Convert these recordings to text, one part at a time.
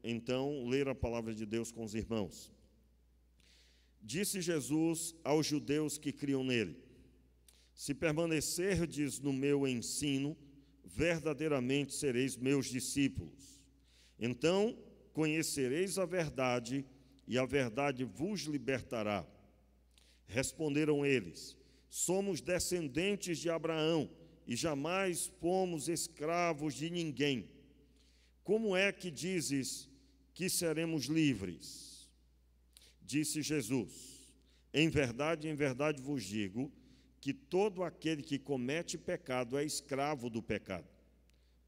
então ler a palavra de Deus com os irmãos. Disse Jesus aos judeus que criam nele: se permanecerdes no meu ensino, verdadeiramente sereis meus discípulos. Então conhecereis a verdade, e a verdade vos libertará. Responderam eles: somos descendentes de Abraão, e jamais fomos escravos de ninguém. Como é que dizes que seremos livres? Disse Jesus: em verdade vos digo, que todo aquele que comete pecado é escravo do pecado.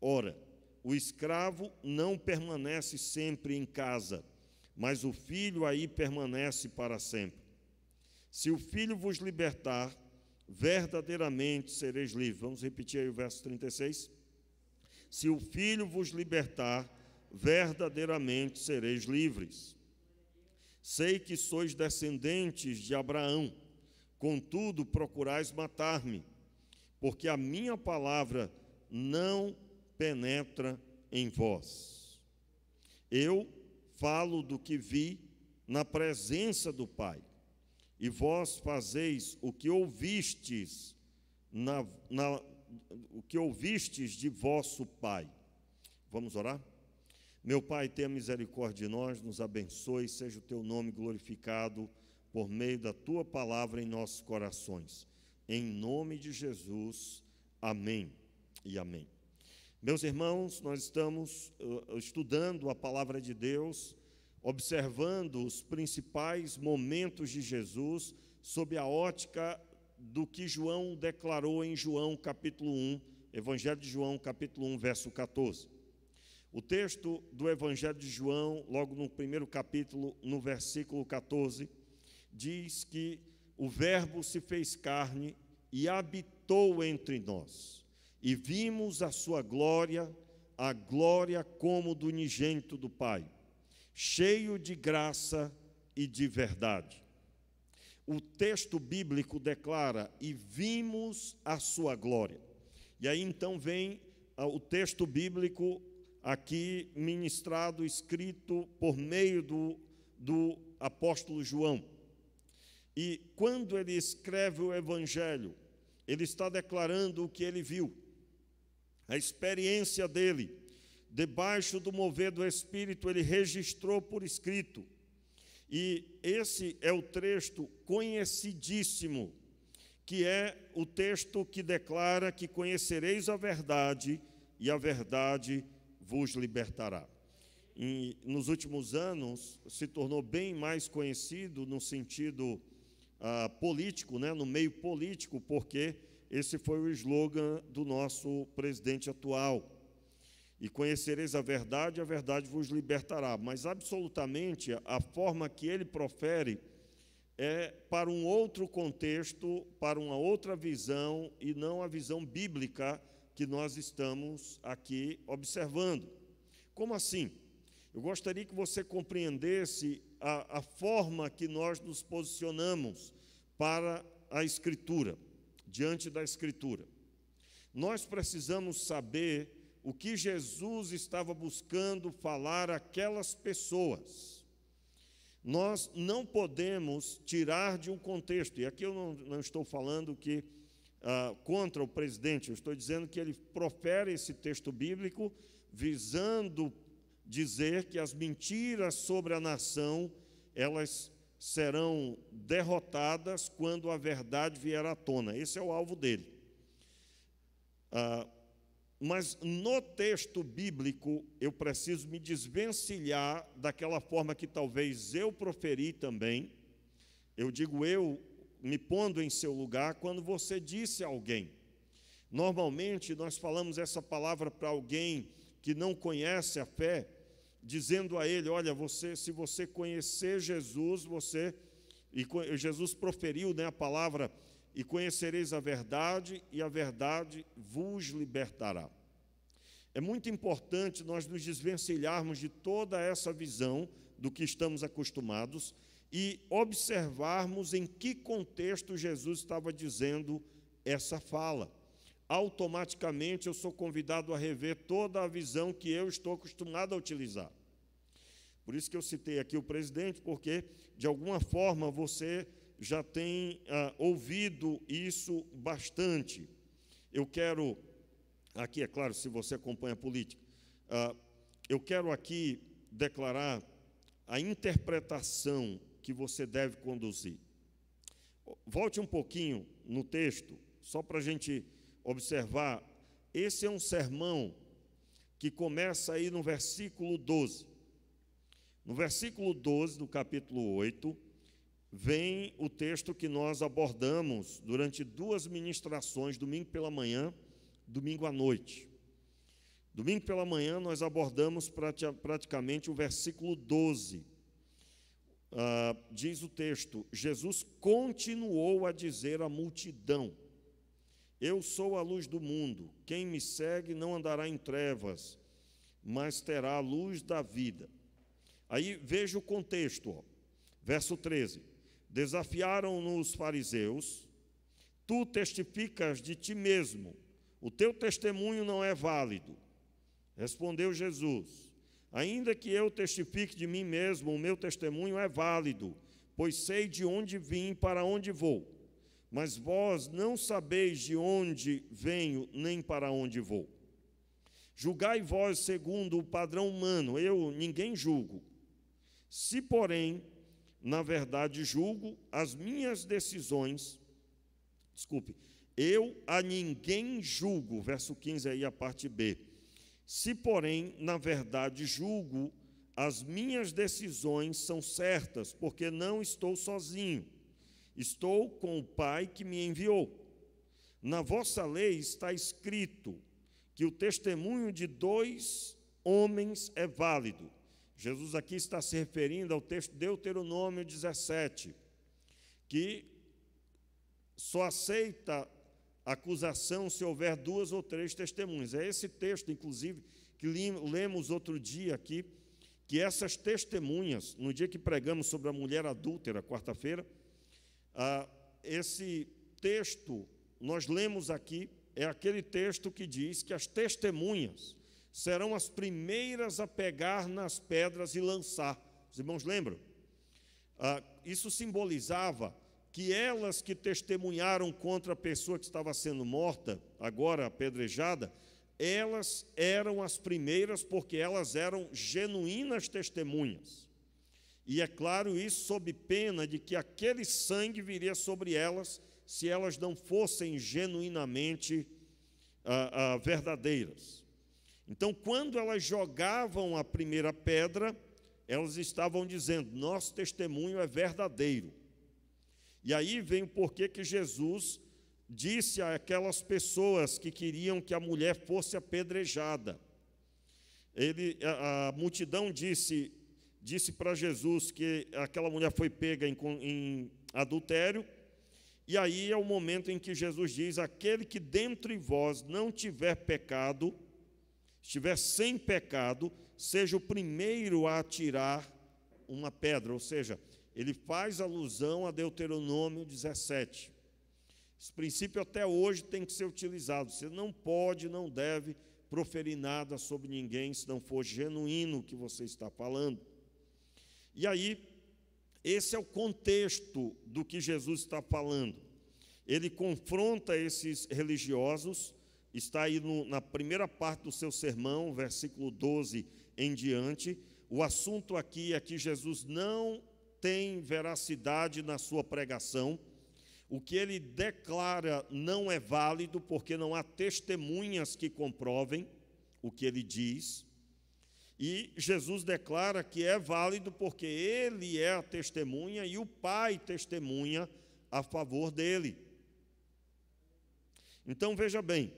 Ora, o escravo não permanece sempre em casa, mas o filho aí permanece para sempre. Se o filho vos libertar, verdadeiramente sereis livres. Vamos repetir aí o verso 36. Se o filho vos libertar, verdadeiramente sereis livres. Sei que sois descendentes de Abraão, contudo procurais matar-me, porque a minha palavra não penetra em vós. Eu falo do que vi na presença do Pai, e vós fazeis o que ouvistes de vosso pai. Vamos orar? Meu Pai, tenha misericórdia de nós, nos abençoe, seja o teu nome glorificado por meio da tua palavra em nossos corações. Em nome de Jesus, amém e amém. Meus irmãos, nós estamos estudando a palavra de Deus, observando os principais momentos de Jesus sob a ótica do que João declarou em João capítulo 1, Evangelho de João capítulo 1, verso 14. O texto do Evangelho de João, logo no primeiro capítulo, no versículo 14, diz que o Verbo se fez carne e habitou entre nós, e vimos a sua glória, a glória como do unigênito do Pai, cheio de graça e de verdade. O texto bíblico declara: e vimos a sua glória. E aí então vem o texto bíblico aqui ministrado, escrito por meio do apóstolo João. E quando ele escreve o Evangelho, ele está declarando o que ele viu, a experiência dele. Debaixo do mover do Espírito, ele registrou por escrito. E esse é o texto conhecidíssimo, que é o texto que declara que conhecereis a verdade, e a verdade vos libertará. E nos últimos anos se tornou bem mais conhecido no sentido político, né, no meio político, porque esse foi o slogan do nosso presidente atual. E conhecereis a verdade vos libertará. Mas absolutamente a forma que ele profere é para um outro contexto, para uma outra visão, e não a visão bíblica que nós estamos aqui observando. Como assim? Eu gostaria que você compreendesse a forma que nós nos posicionamos para a Escritura, diante da Escritura. Nós precisamos saber o que Jesus estava buscando falar àquelas pessoas. Nós não podemos tirar de um contexto, e aqui eu não estou falando que contra o presidente, eu estou dizendo que ele profere esse texto bíblico visando dizer que as mentiras sobre a nação, elas serão derrotadas quando a verdade vier à tona. Esse é o alvo dele. Mas no texto bíblico eu preciso me desvencilhar daquela forma que talvez eu proferi também. Eu digo eu, me pondo em seu lugar, quando você disse a alguém. Normalmente nós falamos essa palavra para alguém que não conhece a fé, dizendo a ele: olha, se você conhecer Jesus, Jesus proferiu, né, a palavra: e conhecereis a verdade, e a verdade vos libertará. É muito importante nós nos desvencilharmos de toda essa visão do que estamos acostumados e observarmos em que contexto Jesus estava dizendo essa fala. Automaticamente eu sou convidado a rever toda a visão que eu estou acostumado a utilizar. Por isso que eu citei aqui o presidente, porque, de alguma forma, você já tem ouvido isso bastante. Eu quero, aqui, é claro, se você acompanha a política, eu quero aqui declarar a interpretação que você deve conduzir. Volte um pouquinho no texto, só para a gente observar. Esse é um sermão que começa aí no versículo 12. No versículo 12 do capítulo 8, vem o texto que nós abordamos durante 2 ministrações, domingo pela manhã, domingo à noite. Domingo pela manhã nós abordamos praticamente o versículo 12. Diz o texto: Jesus continuou a dizer à multidão: eu sou a luz do mundo, quem me segue não andará em trevas, mas terá a luz da vida. Aí veja o contexto, verso 13: desafiaram-no os fariseus: tu testificas de ti mesmo, o teu testemunho não é válido. Respondeu Jesus: ainda que eu testifique de mim mesmo, o meu testemunho é válido, pois sei de onde vim e para onde vou. Mas vós não sabeis de onde venho, nem para onde vou. Julgai vós segundo o padrão humano, eu ninguém julgo. Se, porém, na verdade julgo, as minhas decisões, eu a ninguém julgo, verso 15 aí a parte B. Se, porém, na verdade julgo, as minhas decisões são certas, porque não estou sozinho, estou com o Pai que me enviou. Na vossa lei está escrito que o testemunho de 2 homens é válido. Jesus aqui está se referindo ao texto de Deuteronômio 17, que só aceita acusação se houver 2 ou 3 testemunhas. É esse texto, inclusive, que lemos outro dia aqui, que essas testemunhas, no dia que pregamos sobre a mulher adúltera, quarta-feira, esse texto, nós lemos aqui, é aquele texto que diz que as testemunhas serão as primeiras a pegar nas pedras e lançar. Os irmãos lembram? Isso simbolizava que elas que testemunharam contra a pessoa que estava sendo morta, agora apedrejada, elas eram as primeiras porque elas eram genuínas testemunhas. E é claro isso sob pena de que aquele sangue viria sobre elas se elas não fossem genuinamente verdadeiras. Então, quando elas jogavam a primeira pedra, elas estavam dizendo: nosso testemunho é verdadeiro. E aí vem o porquê que Jesus disse àquelas pessoas que queriam que a mulher fosse apedrejada. A multidão disse para Jesus que aquela mulher foi pega em adultério, e aí é o momento em que Jesus diz: aquele que dentre vós não tiver pecado, estiver sem pecado, seja o primeiro a atirar uma pedra. Ou seja, ele faz alusão a Deuteronômio 17. Esse princípio até hoje tem que ser utilizado. Você não pode, não deve proferir nada sobre ninguém se não for genuíno o que você está falando. E aí, esse é o contexto do que Jesus está falando. Ele confronta esses religiosos, está aí na primeira parte do seu sermão, versículo 12 em diante. O assunto aqui é que Jesus não tem veracidade na sua pregação. O que ele declara não é válido, porque não há testemunhas que comprovem o que ele diz. E Jesus declara que é válido porque ele é a testemunha e o Pai testemunha a favor dele. Então, veja bem,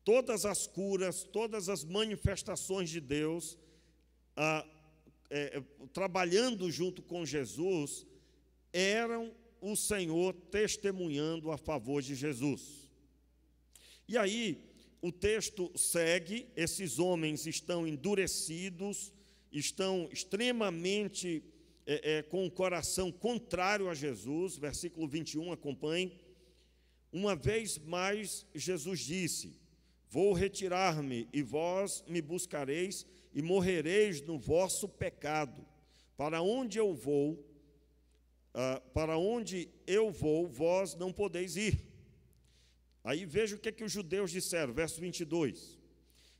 todas as curas, todas as manifestações de Deus, trabalhando junto com Jesus, eram o Senhor testemunhando a favor de Jesus. E aí, o texto segue: esses homens estão endurecidos, estão extremamente com o coração contrário a Jesus. Versículo 21, acompanhe. Uma vez mais, Jesus disse: vou retirar-me, e vós me buscareis, e morrereis no vosso pecado. Para onde eu vou, vós não podeis ir. Aí veja o que os judeus disseram, verso 22.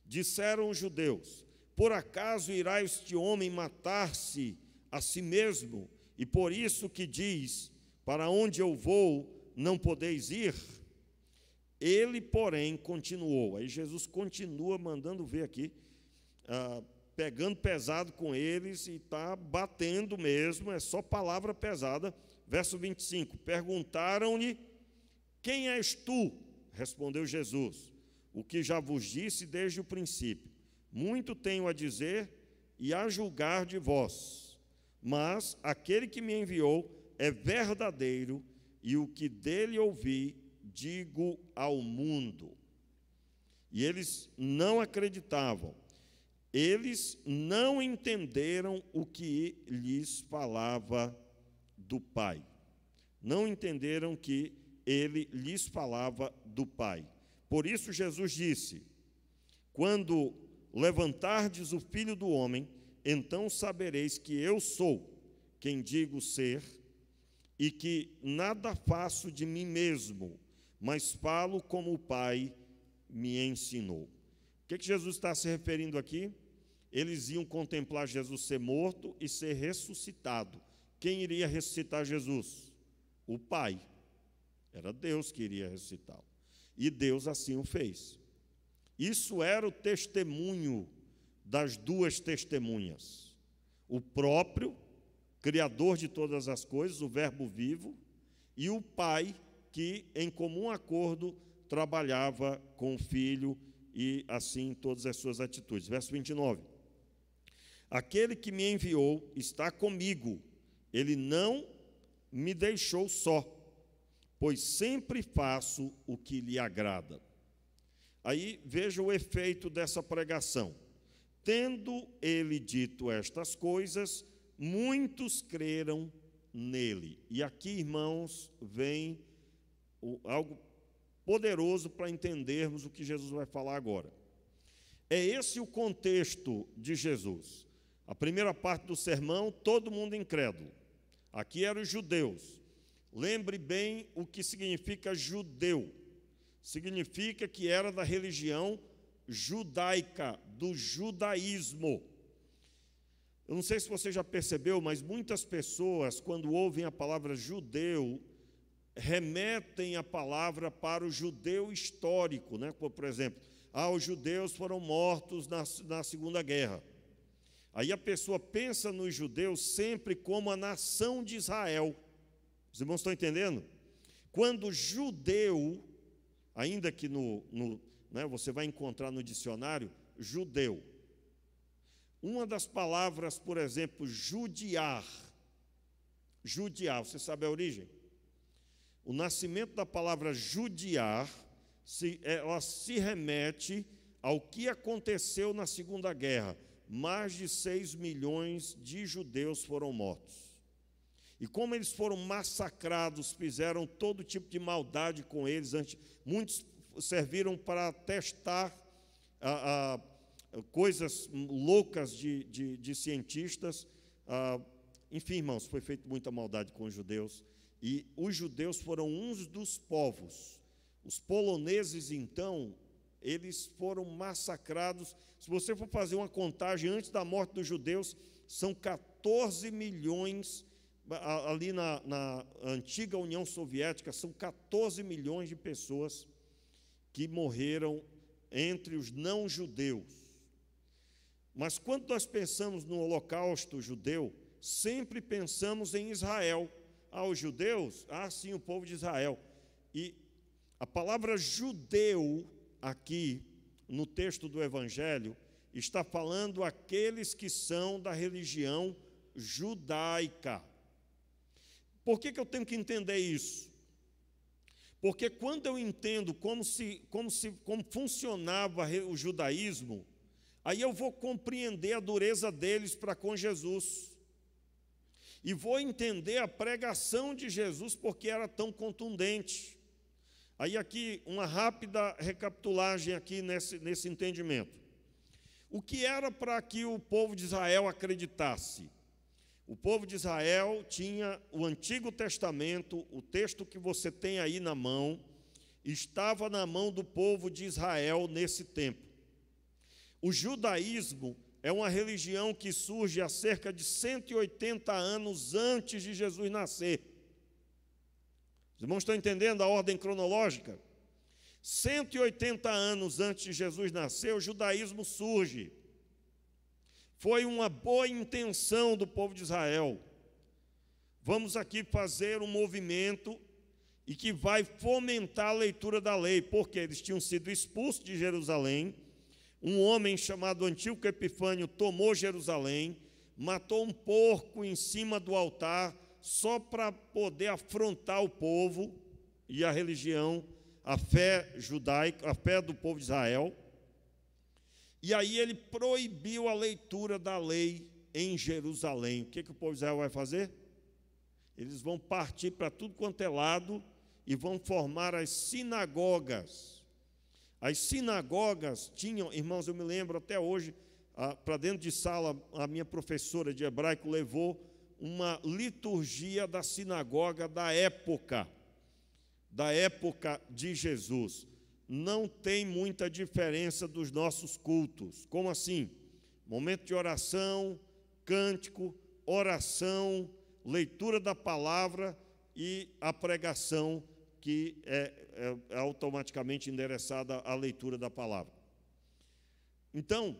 Disseram os judeus: por acaso irá este homem matar-se a si mesmo, e por isso que diz, para onde eu vou, não podeis ir? Ele, porém, continuou. Aí Jesus continua mandando ver aqui, pegando pesado com eles, e está batendo mesmo, é só palavra pesada. Verso 25, perguntaram-lhe: quem és tu? Respondeu Jesus: o que já vos disse desde o princípio. Muito tenho a dizer e a julgar de vós, mas aquele que me enviou é verdadeiro, e o que dele ouvi, digo ao mundo. E eles não acreditavam, eles não entenderam o que lhes falava do Pai. Não entenderam que ele lhes falava do Pai. Por isso Jesus disse: quando levantardes o Filho do Homem, então sabereis que eu sou quem digo ser, e que nada faço de mim mesmo, mas falo como o Pai me ensinou. O que Jesus está se referindo aqui? Eles iam contemplar Jesus ser morto e ser ressuscitado. Quem iria ressuscitar Jesus? O Pai. Era Deus que iria ressuscitá-lo. E Deus assim o fez. Isso era o testemunho das duas testemunhas. O próprio Criador de todas as coisas, o Verbo vivo, e o Pai que, em comum acordo, trabalhava com o Filho e assim todas as suas atitudes. Verso 29. Aquele que me enviou está comigo, ele não me deixou só, pois sempre faço o que lhe agrada. Aí veja o efeito dessa pregação. Tendo ele dito estas coisas, muitos creram nele. E aqui, irmãos, vem algo poderoso para entendermos o que Jesus vai falar agora. É esse o contexto de Jesus. A primeira parte do sermão, todo mundo incrédulo. Aqui eram os judeus. Lembre bem o que significa judeu. Significa que era da religião judaica, do judaísmo. Eu não sei se você já percebeu, mas muitas pessoas, quando ouvem a palavra judeu, remetem a palavra para o judeu histórico, né? Por exemplo, os judeus foram mortos na Segunda Guerra. Aí a pessoa pensa nos judeus sempre como a nação de Israel. Os irmãos estão entendendo? Quando judeu, ainda que você vai encontrar no dicionário, judeu. Uma das palavras, por exemplo, judiar, você sabe a origem? O nascimento da palavra judiar, ela se remete ao que aconteceu na Segunda Guerra. Mais de 6 milhões de judeus foram mortos. E como eles foram massacrados, fizeram todo tipo de maldade com eles. Muitos serviram para testar coisas loucas de cientistas. Enfim, irmãos, foi feita muita maldade com os judeus. E os judeus foram uns dos povos. Os poloneses, então, eles foram massacrados. Se você for fazer uma contagem antes da morte dos judeus, são 14 milhões, ali na antiga União Soviética, são 14 milhões de pessoas que morreram entre os não-judeus. Mas quando nós pensamos no Holocausto judeu, sempre pensamos em Israel. Os judeus, sim, o povo de Israel. E a palavra judeu, aqui, no texto do Evangelho, está falando aqueles que são da religião judaica. Por que eu tenho que entender isso? Porque quando eu entendo como funcionava o judaísmo, aí eu vou compreender a dureza deles para com Jesus. E vou entender a pregação de Jesus porque era tão contundente. Aí aqui, uma rápida recapitulagem aqui nesse entendimento. O que era para que o povo de Israel acreditasse? O povo de Israel tinha o Antigo Testamento, o texto que você tem aí na mão, estava na mão do povo de Israel nesse tempo. O judaísmo é uma religião que surge há cerca de 180 anos antes de Jesus nascer. Os irmãos estão entendendo a ordem cronológica? 180 anos antes de Jesus nascer, o judaísmo surge. Foi uma boa intenção do povo de Israel. Vamos aqui fazer um movimento e que vai fomentar a leitura da lei, porque eles tinham sido expulsos de Jerusalém. Um homem chamado Antíoco Epifânio tomou Jerusalém, matou um porco em cima do altar, só para poder afrontar o povo e a religião, a fé judaica, a fé do povo de Israel. E aí ele proibiu a leitura da lei em Jerusalém. O que o povo de Israel vai fazer? Eles vão partir para tudo quanto é lado e vão formar as sinagogas. As sinagogas tinham, irmãos, eu me lembro até hoje, para dentro de sala, a minha professora de hebraico levou uma liturgia da sinagoga da época de Jesus. Não tem muita diferença dos nossos cultos. Como assim? Momento de oração, cântico, oração, leitura da palavra e a pregação, que é automaticamente endereçada à leitura da palavra. Então,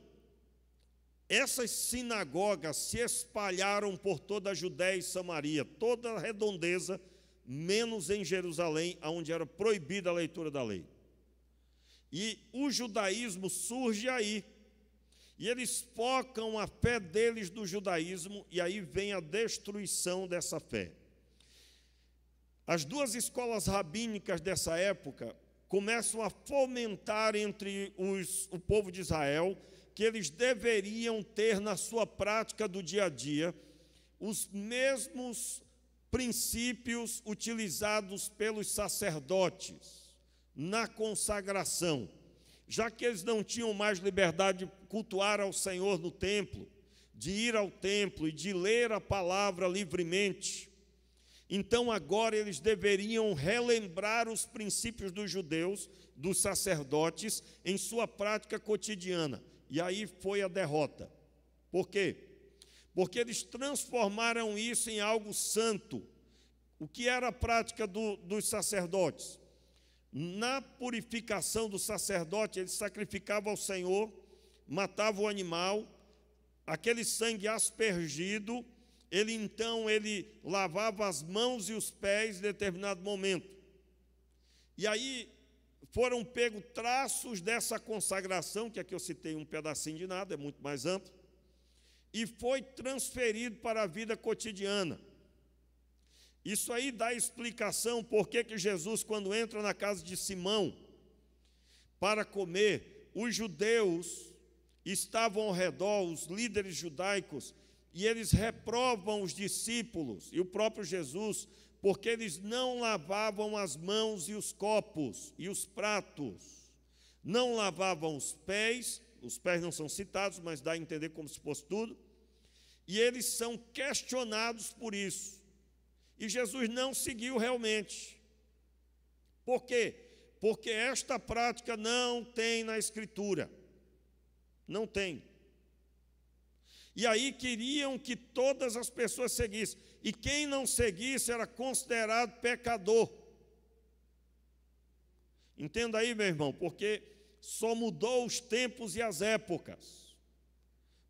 essas sinagogas se espalharam por toda a Judéia e Samaria, toda a redondeza, menos em Jerusalém, onde era proibida a leitura da lei. E o judaísmo surge aí. E eles focam a fé deles do judaísmo, e aí vem a destruição dessa fé. As duas escolas rabínicas dessa época começam a fomentar entre o povo de Israel que eles deveriam ter na sua prática do dia a dia os mesmos princípios utilizados pelos sacerdotes na consagração, já que eles não tinham mais liberdade de cultuar ao Senhor no templo, de ir ao templo e de ler a palavra livremente. Então agora eles deveriam relembrar os princípios dos judeus, dos sacerdotes, em sua prática cotidiana. E aí foi a derrota. Por quê? Porque eles transformaram isso em algo santo. O que era a prática dos sacerdotes? Na purificação do sacerdote, ele sacrificava ao Senhor, matava o animal, aquele sangue aspergido, ele lavava as mãos e os pés em determinado momento. E aí foram pegos traços dessa consagração, que aqui eu citei um pedacinho de nada, é muito mais amplo, e foi transferido para a vida cotidiana. Isso aí dá explicação por que Jesus, quando entra na casa de Simão para comer, os judeus estavam ao redor, os líderes judaicos, e eles reprovam os discípulos e o próprio Jesus, porque eles não lavavam as mãos e os copos e os pratos, não lavavam os pés não são citados, mas dá a entender como se fosse tudo, e eles são questionados por isso. E Jesus não seguiu realmente. Por quê? Porque esta prática não tem na Escritura. Não tem. E aí queriam que todas as pessoas seguissem. E quem não seguisse era considerado pecador. Entenda aí, meu irmão, porque só mudou os tempos e as épocas.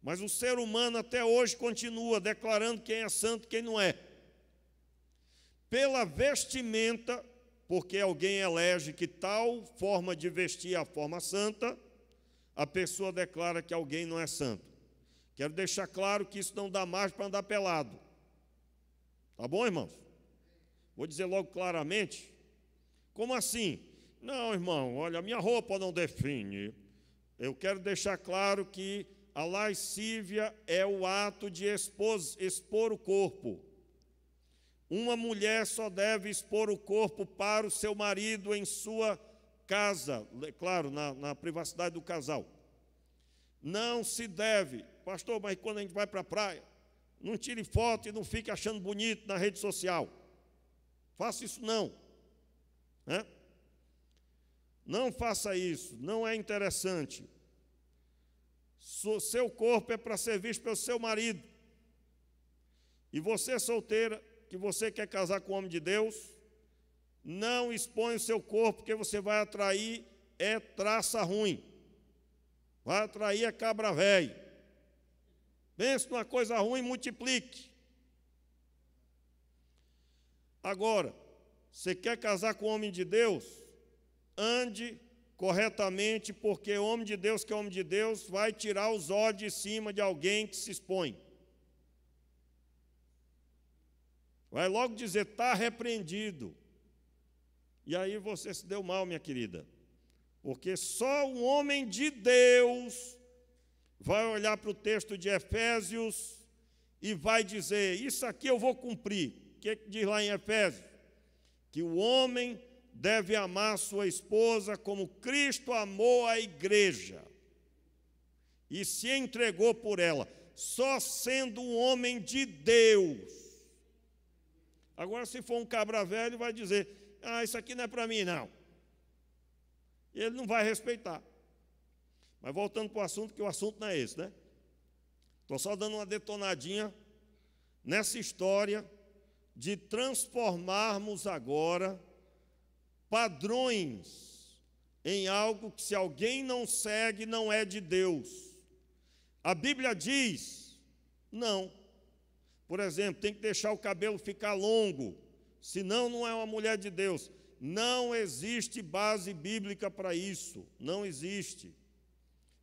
Mas o ser humano até hoje continua declarando quem é santo e quem não é. Pela vestimenta, porque alguém elege que tal forma de vestir é a forma santa, a pessoa declara que alguém não é santo. Quero deixar claro que isso não dá margem para andar pelado. Tá bom, irmãos? Vou dizer logo claramente. Como assim? Não, irmão, olha, a minha roupa não define. Eu quero deixar claro que a lascívia é o ato de expor o corpo. Uma mulher só deve expor o corpo para o seu marido em sua casa, claro, na privacidade do casal. Não se deve. Pastor, mas quando a gente vai para a praia, não tire foto e não fique achando bonito na rede social. Faça isso não. Né? Não faça isso, não é interessante. Seu corpo é para ser visto pelo seu marido. E você, solteira, que você quer casar com o homem de Deus, não expõe o seu corpo, porque você vai atrair traça ruim. Vai atrair cabra velho. Pense numa coisa ruim, multiplique. Agora, você quer casar com o homem de Deus? Ande corretamente, porque o homem de Deus, que é homem de Deus, vai tirar os olhos de cima de alguém que se expõe. Vai logo dizer, está repreendido. E aí você se deu mal, minha querida. Porque só um homem de Deus vai olhar para o texto de Efésios e vai dizer, isso aqui eu vou cumprir. O que diz lá em Efésios? Que o homem deve amar sua esposa como Cristo amou a igreja e se entregou por ela, só sendo um homem de Deus. Agora, se for um cabra velho, vai dizer, isso aqui não é para mim, não. E ele não vai respeitar. Mas voltando para o assunto, que o assunto não é esse, né? Estou só dando uma detonadinha nessa história de transformarmos agora padrões em algo que, se alguém não segue, não é de Deus. A Bíblia diz, não. Por exemplo, tem que deixar o cabelo ficar longo, senão não é uma mulher de Deus. Não existe base bíblica para isso, não existe.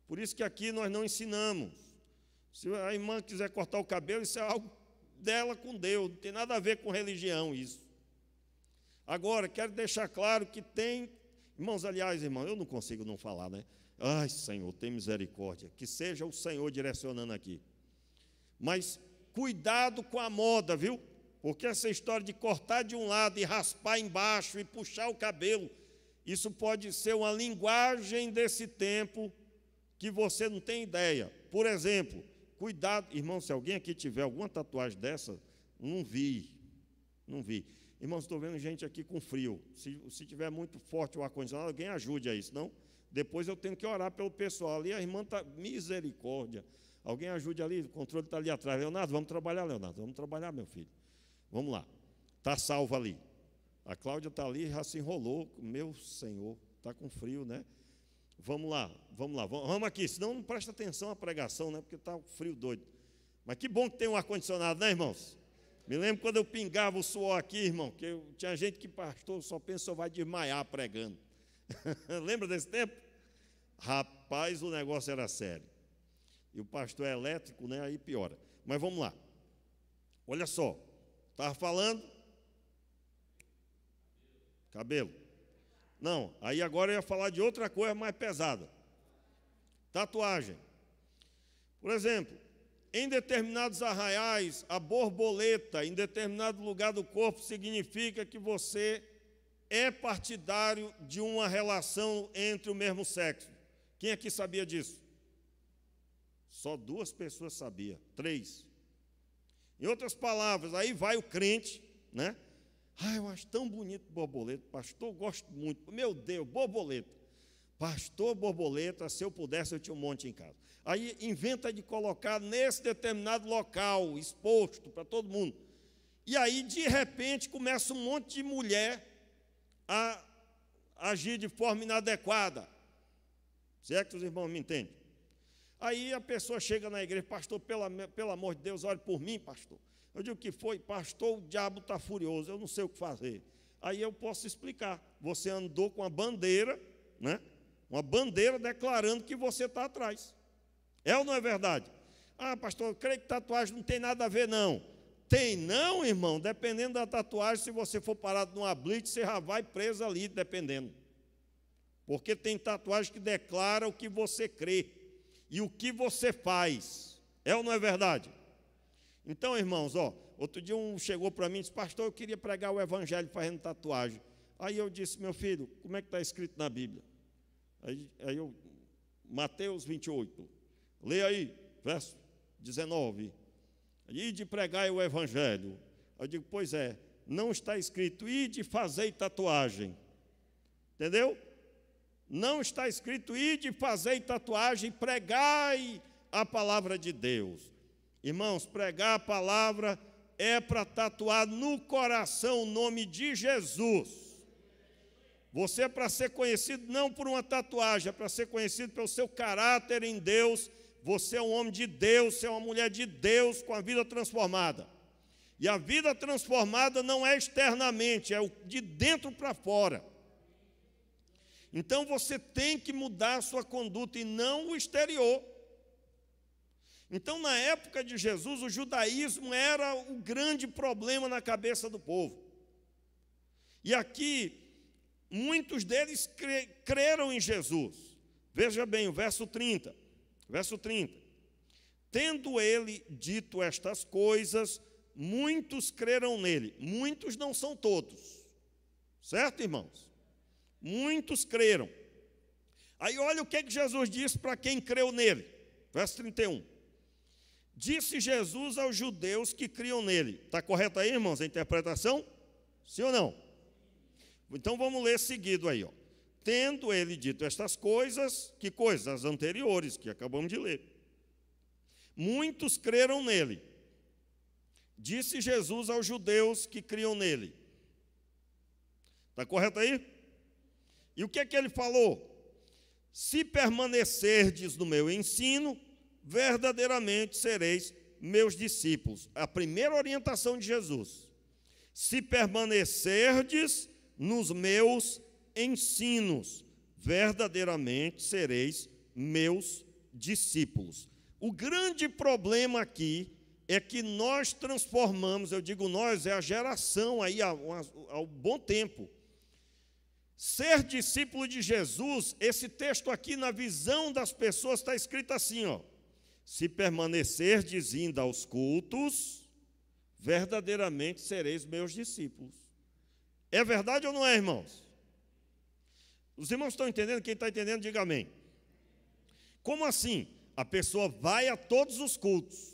Por isso que aqui nós não ensinamos. Se a irmã quiser cortar o cabelo, isso é algo dela com Deus, não tem nada a ver com religião isso. Agora, quero deixar claro que tem, irmãos, aliás, irmão, eu não consigo não falar, né? Ai, Senhor, tem misericórdia, que seja o Senhor direcionando aqui. Mas cuidado com a moda, viu? Porque essa história de cortar de um lado e raspar embaixo e puxar o cabelo, isso pode ser uma linguagem desse tempo que você não tem ideia. Por exemplo, cuidado, irmão, se alguém aqui tiver alguma tatuagem dessa, não vi. Irmãos, estou vendo gente aqui com frio. Se tiver muito forte o ar-condicionado, alguém ajude aí, senão depois eu tenho que orar pelo pessoal. Ali a irmã está, misericórdia. Alguém ajude ali, o controle está ali atrás. Leonardo, vamos trabalhar, Leonardo, vamos trabalhar, meu filho. Vamos lá, está salvo ali. A Cláudia está ali, já se enrolou. Meu Senhor, está com frio, né? Vamos lá, vamos aqui, senão não presta atenção à pregação, né? Porque está um frio doido. Mas que bom que tem um ar-condicionado, né, irmãos? Me lembro quando eu pingava o suor aqui, irmão, que tinha gente que, pastor, só pensa que vai desmaiar pregando. Lembra desse tempo? Rapaz, o negócio era sério. E o pastor é elétrico, né? Aí piora. Mas vamos lá. Olha só. Estava falando? Cabelo. Não, aí agora eu ia falar de outra coisa mais pesada. Tatuagem. Por exemplo, em determinados arraiais, a borboleta em determinado lugar do corpo significa que você é partidário de uma relação entre o mesmo sexo. Quem aqui sabia disso? Só 2 pessoas sabiam, 3. Em outras palavras, aí vai o crente, né? Eu acho tão bonito borboleta, pastor, gosto muito. Meu Deus, borboleta. Pastor, borboleta, se eu pudesse, eu tinha um monte em casa. Aí inventa de colocar nesse determinado local, exposto para todo mundo. E aí, de repente, começa um monte de mulher a agir de forma inadequada. Se é que os irmãos me entendem. Aí a pessoa chega na igreja, pastor, pelo amor de Deus, ore por mim, pastor. Eu digo, o que foi? Pastor, o diabo está furioso, eu não sei o que fazer. Aí eu posso explicar. Você andou com a bandeira, né? Uma bandeira declarando que você está atrás. É ou não é verdade? Pastor, eu creio que tatuagem não tem nada a ver, não. Tem não, irmão? Dependendo da tatuagem, se você for parado numa blitz, você já vai preso ali, dependendo. Porque tem tatuagem que declara o que você crê e o que você faz. É ou não é verdade? Então, irmãos, outro dia um chegou para mim e disse, pastor, eu queria pregar o evangelho fazendo tatuagem. Aí eu disse, meu filho, como é que está escrito na Bíblia? Aí eu, Mateus 28, Leia aí, verso 19. Ide pregai o evangelho. Eu digo, pois é, não está escrito, ide fazei tatuagem. Entendeu? Não está escrito, ide fazei tatuagem, pregai a palavra de Deus. Irmãos, pregar a palavra é para tatuar no coração o nome de Jesus. Você é para ser conhecido não por uma tatuagem, é para ser conhecido pelo seu caráter em Deus. Você é um homem de Deus, você é uma mulher de Deus com a vida transformada. E a vida transformada não é externamente, é de dentro para fora. Então você tem que mudar a sua conduta e não o exterior. Então, na época de Jesus, o judaísmo era o grande problema na cabeça do povo. E aqui, muitos deles creram em Jesus. Veja bem, o verso 30. Verso 30. Tendo ele dito estas coisas, muitos creram nele. Muitos não são todos. Certo, irmãos? Muitos creram. Aí olha o que Jesus disse para quem creu nele. Verso 31. Disse Jesus aos judeus que criam nele. Está correto aí, irmãos, a interpretação? Sim ou não? Então vamos ler seguido aí, ó. Tendo ele dito estas coisas, que coisas? As anteriores, que acabamos de ler. Muitos creram nele. Disse Jesus aos judeus que criam nele. Está correto aí? E o que é que ele falou? Se permanecerdes no meu ensino, verdadeiramente sereis meus discípulos. A primeira orientação de Jesus. Se permanecerdes nos meus ensinos, verdadeiramente sereis meus discípulos. O grande problema aqui é que nós transformamos, eu digo nós, é a geração aí há um bom tempo. Ser discípulo de Jesus, esse texto aqui na visão das pessoas está escrito assim, ó. Se permanecerdes indo aos cultos, verdadeiramente sereis meus discípulos. É verdade ou não é, irmãos? Os irmãos estão entendendo? Quem está entendendo, diga amém. Como assim? A pessoa vai a todos os cultos.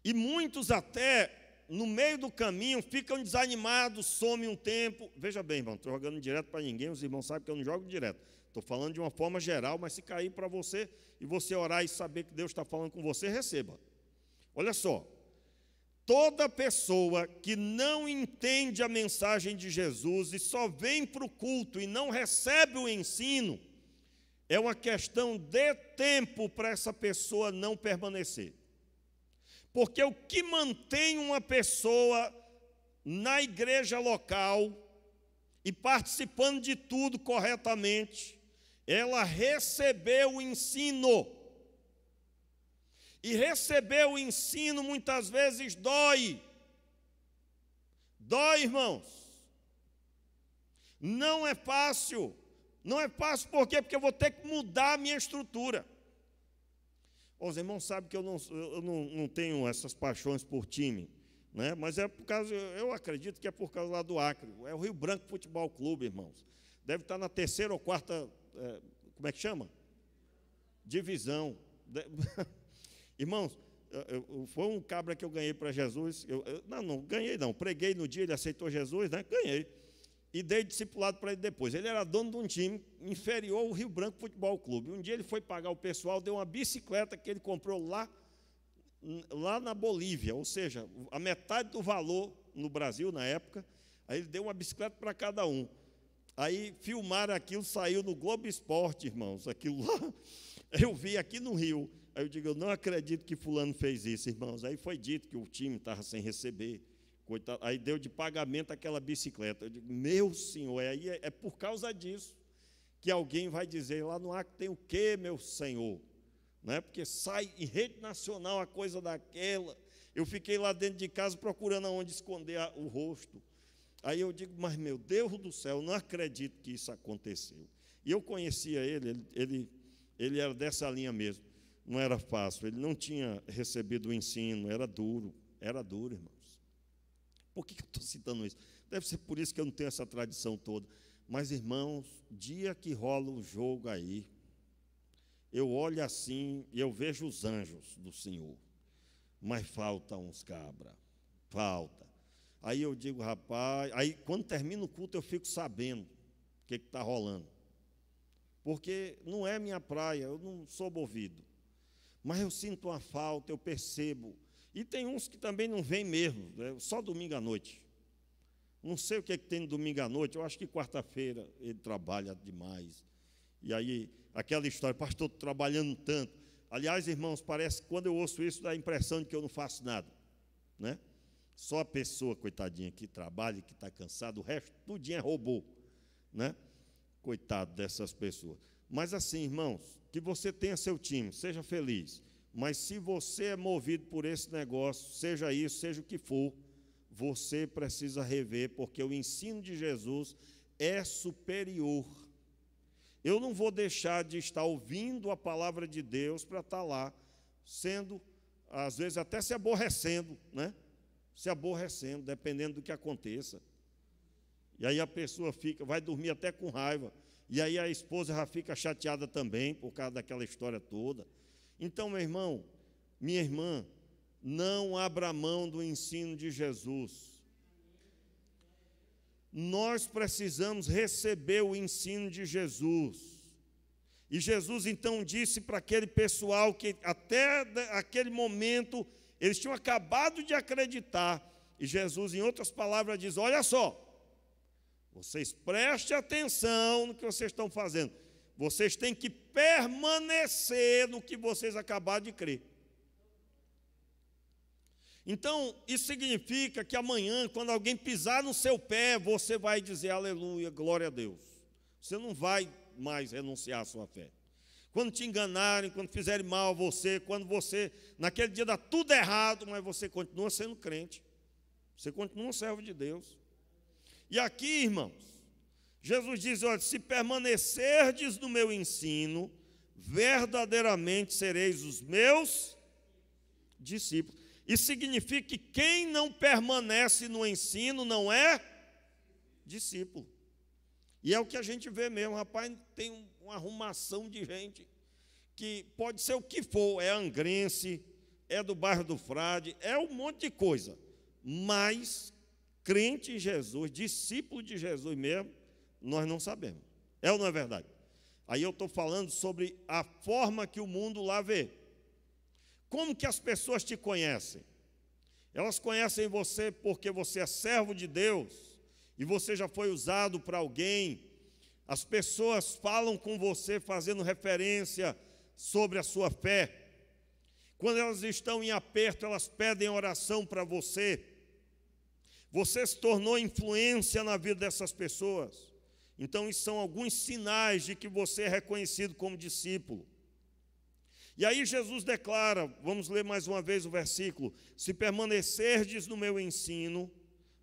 E muitos até, no meio do caminho, ficam desanimados, somem um tempo. Veja bem, irmão, estou jogando direto para ninguém, os irmãos sabem que eu não jogo direto. Estou falando de uma forma geral, mas se cair para você, e você orar e saber que Deus está falando com você, receba. Olha só. Toda pessoa que não entende a mensagem de Jesus e só vem para o culto e não recebe o ensino, é uma questão de tempo para essa pessoa não permanecer. Porque o que mantém uma pessoa na igreja local e participando de tudo corretamente, ela recebeu o ensino. E receber o ensino muitas vezes dói. Dói, irmãos. Não é fácil. Não é fácil por quê? Porque eu vou ter que mudar a minha estrutura. Os irmãos sabem que eu não tenho essas paixões por time, né? Mas é por causa, eu acredito que é por causa lá do Acre. É o Rio Branco Futebol Clube, irmãos. Deve estar na terceira ou quarta, como é que chama? Divisão. Irmãos, foi um cabra que eu ganhei para Jesus. Não ganhei não. Preguei no dia, ele aceitou Jesus, né? Ganhei. E dei discipulado para ele depois. Ele era dono de um time inferior ao Rio Branco Futebol Clube. Um dia ele foi pagar o pessoal, deu uma bicicleta que ele comprou lá na Bolívia, ou seja, a metade do valor no Brasil na época. Aí ele deu uma bicicleta para cada um. Aí filmaram aquilo, saiu no Globo Esporte, irmãos. Aquilo lá, eu vi aqui no Rio. Aí eu digo, eu não acredito que fulano fez isso, irmãos. Aí foi dito que o time estava sem receber. Coitado, aí deu de pagamento aquela bicicleta. Eu digo, meu senhor, aí é por causa disso que alguém vai dizer, lá no Acre tem o quê, meu senhor? Não é? Porque sai em rede nacional a coisa daquela. Eu fiquei lá dentro de casa procurando aonde esconder o rosto. Aí eu digo, mas meu Deus do céu, eu não acredito que isso aconteceu. E eu conhecia ele era dessa linha mesmo. Não era fácil, ele não tinha recebido o ensino, era duro, irmãos. Por que eu estou citando isso? Deve ser por isso que eu não tenho essa tradição toda. Mas, irmãos, dia que rola um jogo aí, eu olho assim e eu vejo os anjos do Senhor, mas falta uns cabra, falta. Aí eu digo, rapaz, aí quando termina o culto eu fico sabendo o que está rolando, porque não é minha praia, eu não sou movido, mas eu sinto uma falta, eu percebo. E tem uns que também não vêm mesmo, só domingo à noite. Não sei o que tem no domingo à noite, eu acho que quarta-feira ele trabalha demais. E aí, aquela história, pastor, estou trabalhando tanto. Aliás, irmãos, parece que quando eu ouço isso, dá a impressão de que eu não faço nada, né? Só a pessoa, coitadinha, que trabalha, que está cansada, o resto, tudinho é robô, né? Coitado dessas pessoas. Mas assim, irmãos, que você tenha seu time, seja feliz. Mas se você é movido por esse negócio, seja isso, seja o que for, você precisa rever, porque o ensino de Jesus é superior. Eu não vou deixar de estar ouvindo a palavra de Deus para estar lá, sendo, às vezes, até se aborrecendo, né? Se aborrecendo, dependendo do que aconteça. E aí a pessoa vai dormir até com raiva. E aí a esposa já fica chateada também, por causa daquela história toda. Então, meu irmão, minha irmã, não abra mão do ensino de Jesus. Nós precisamos receber o ensino de Jesus. E Jesus então disse para aquele pessoal que até aquele momento eles tinham acabado de acreditar. E Jesus, em outras palavras, diz: olha só, vocês prestem atenção no que vocês estão fazendo. Vocês têm que permanecer no que vocês acabaram de crer. Então, isso significa que amanhã, quando alguém pisar no seu pé, você vai dizer aleluia, glória a Deus. Você não vai mais renunciar à sua fé. Quando te enganarem, quando fizerem mal a você, quando você, naquele dia dá tudo errado, mas você continua sendo crente. Você continua um servo de Deus. E aqui, irmãos, Jesus diz: olha, se permanecerdes no meu ensino, verdadeiramente sereis os meus discípulos. Isso significa que quem não permanece no ensino não é discípulo. E é o que a gente vê mesmo, rapaz, tem uma arrumação de gente que pode ser o que for, é angrense, é do bairro do Frade, é um monte de coisa, mas crente em Jesus, discípulo de Jesus mesmo, nós não sabemos. É ou não é verdade? Aí eu estou falando sobre a forma que o mundo lá vê. Como que as pessoas te conhecem? Elas conhecem você porque você é servo de Deus e você já foi usado para alguém. As pessoas falam com você fazendo referência sobre a sua fé. Quando elas estão em aperto, elas pedem oração para você. Você se tornou influência na vida dessas pessoas. Então, isso são alguns sinais de que você é reconhecido como discípulo. E aí Jesus declara, vamos ler mais uma vez o versículo: se permanecerdes no meu ensino,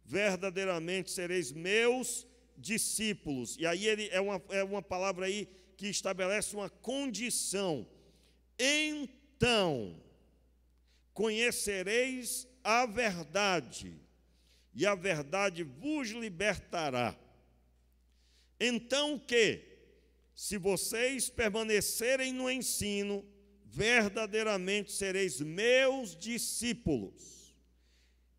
verdadeiramente sereis meus discípulos. E aí ele é uma palavra aí que estabelece uma condição. Então, conhecereis a verdade, e a verdade vos libertará. Então se vocês permanecerem no ensino, verdadeiramente sereis meus discípulos.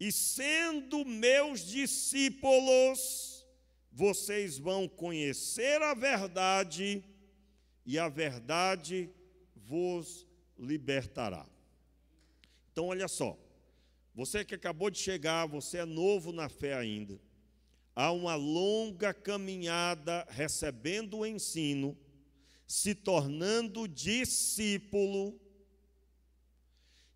E sendo meus discípulos, vocês vão conhecer a verdade, e a verdade vos libertará. Então, olha só, você que acabou de chegar, você é novo na fé ainda, há uma longa caminhada recebendo o ensino, se tornando discípulo,